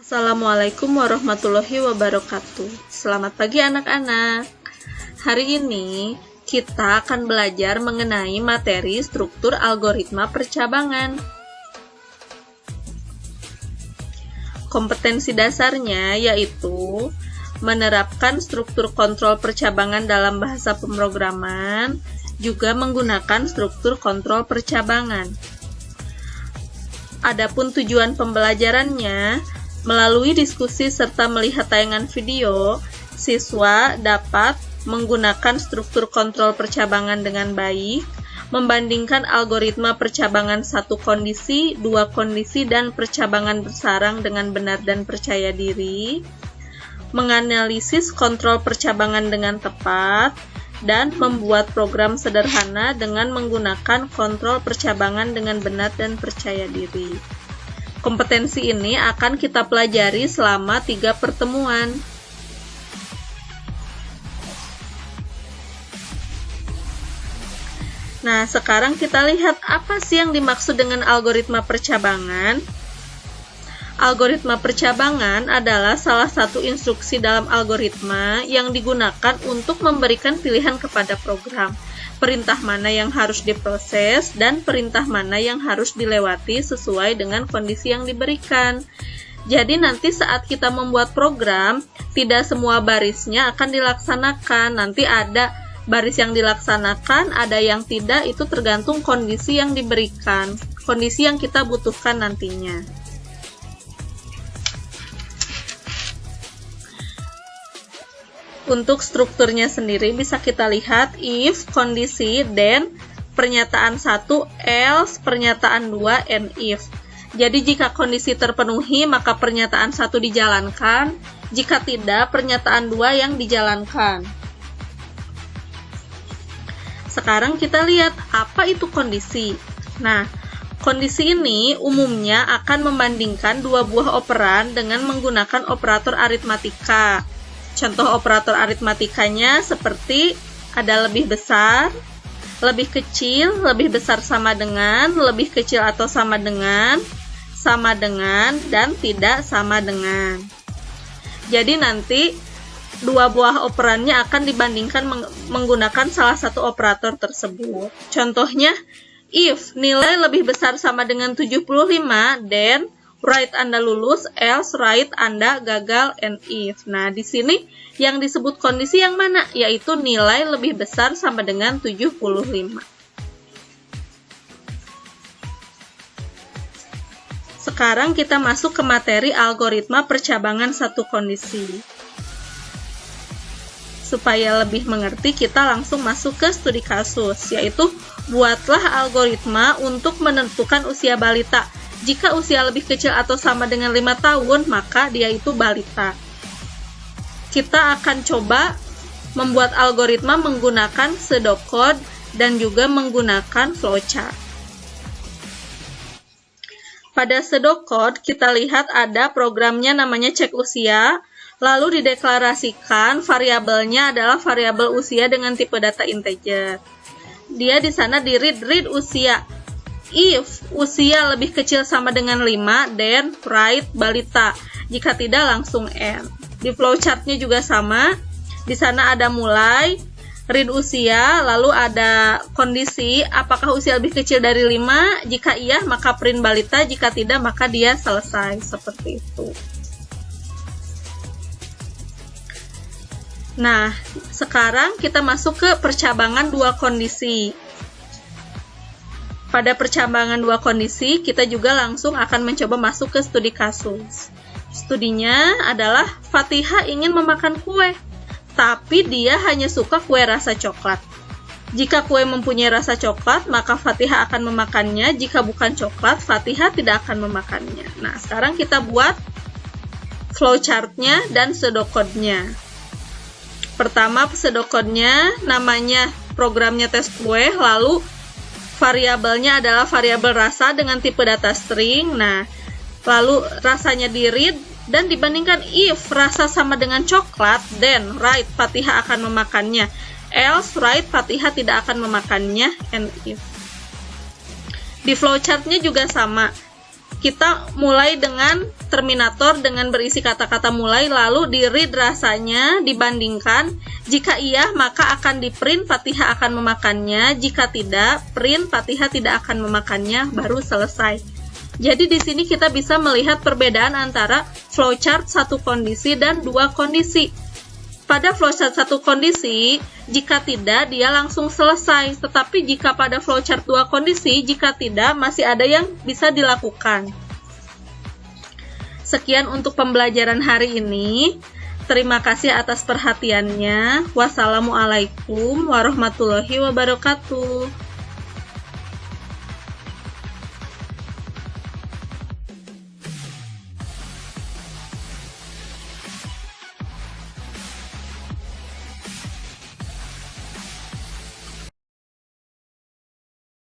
Assalamualaikum warahmatullahi wabarakatuh. Selamat pagi anak-anak. Hari ini kita akan belajar mengenai materi struktur algoritma percabangan. Kompetensi dasarnya yaitu menerapkan struktur kontrol percabangan dalam bahasa pemrograman, juga menggunakan struktur kontrol percabangan. Adapun tujuan pembelajarannya, melalui diskusi serta melihat tayangan video, siswa dapat menggunakan struktur kontrol percabangan dengan baik, membandingkan algoritma percabangan satu kondisi, dua kondisi, dan percabangan bersarang dengan benar dan percaya diri, menganalisis kontrol percabangan dengan tepat, dan membuat program sederhana dengan menggunakan kontrol percabangan dengan benar dan percaya diri. Kompetensi ini akan kita pelajari selama 3 pertemuan. Nah, sekarang kita lihat apa sih yang dimaksud dengan algoritma percabangan. Algoritma percabangan adalah salah satu instruksi dalam algoritma yang digunakan untuk memberikan pilihan kepada program. Perintah mana yang harus diproses dan perintah mana yang harus dilewati sesuai dengan kondisi yang diberikan. Jadi nanti saat kita membuat program, tidak semua barisnya akan dilaksanakan. Nanti ada baris yang dilaksanakan, ada yang tidak, itu tergantung kondisi yang diberikan, kondisi yang kita butuhkan nantinya. Untuk strukturnya sendiri bisa kita lihat if, kondisi, then, pernyataan 1, else, pernyataan 2, and if. Jadi jika kondisi terpenuhi maka pernyataan 1 dijalankan, jika tidak pernyataan 2 yang dijalankan. Sekarang kita lihat apa itu kondisi. Nah, kondisi ini umumnya akan membandingkan dua buah operan dengan menggunakan operator aritmatika. Contoh operator aritmatikanya seperti ada lebih besar, lebih kecil, lebih besar sama dengan, lebih kecil atau sama dengan, dan tidak sama dengan. Jadi nanti dua buah operannya akan dibandingkan menggunakan salah satu operator tersebut. Contohnya, if nilai lebih besar sama dengan 75, then write Anda lulus, else write Anda gagal, and if. Nah, di sini yang disebut kondisi yang mana? Yaitu nilai lebih besar sama dengan 75. Sekarang kita masuk ke materi algoritma percabangan satu kondisi. Supaya lebih mengerti, kita langsung masuk ke studi kasus, yaitu buatlah algoritma untuk menentukan usia balita. Jika usia lebih kecil atau sama dengan 5 tahun, maka dia itu balita. Kita akan coba membuat algoritma menggunakan pseudocode dan juga menggunakan flowchart. Pada pseudocode, kita lihat ada programnya namanya cek usia, lalu dideklarasikan variabelnya adalah variabel usia dengan tipe data integer. Dia di sana di read usia. If usia lebih kecil sama dengan 5, then write balita. Jika tidak, langsung end. Di flowchartnya juga sama. Di sana ada mulai, read usia, lalu ada kondisi, apakah usia lebih kecil dari 5? Jika iya, maka print balita. Jika tidak, maka dia selesai. Seperti itu. Nah, sekarang kita masuk ke percabangan dua kondisi. Pada percabangan dua kondisi, kita juga langsung akan mencoba masuk ke studi kasus. Studinya adalah Fatihah ingin memakan kue, tapi dia hanya suka kue rasa coklat. Jika kue mempunyai rasa coklat, maka Fatihah akan memakannya. Jika bukan coklat, Fatihah tidak akan memakannya. Nah, sekarang kita buat flowchartnya dan pseudocode-nya. Pertama, pseudocode-nya namanya programnya tes kue, lalu variabelnya adalah variabel rasa dengan tipe data string. Nah, lalu rasanya di read dan dibandingkan if rasa sama dengan coklat, then write Fatihah akan memakannya, else write Fatihah tidak akan memakannya, and if. Di flowchartnya juga sama. kita mulai dengan terminator dengan berisi kata-kata mulai, lalu di read rasanya dibandingkan. Jika iya, maka akan di print Fatihah akan memakannya. Jika tidak, print Fatihah tidak akan memakannya, baru selesai. Jadi di sini kita bisa melihat perbedaan antara flowchart satu kondisi dan dua kondisi. Pada flowchart satu kondisi, jika tidak, dia langsung selesai. Tetapi jika pada flowchart dua kondisi, jika tidak, masih ada yang bisa dilakukan. Sekian untuk pembelajaran hari ini. Terima kasih atas perhatiannya. Wassalamualaikum warahmatullahi wabarakatuh.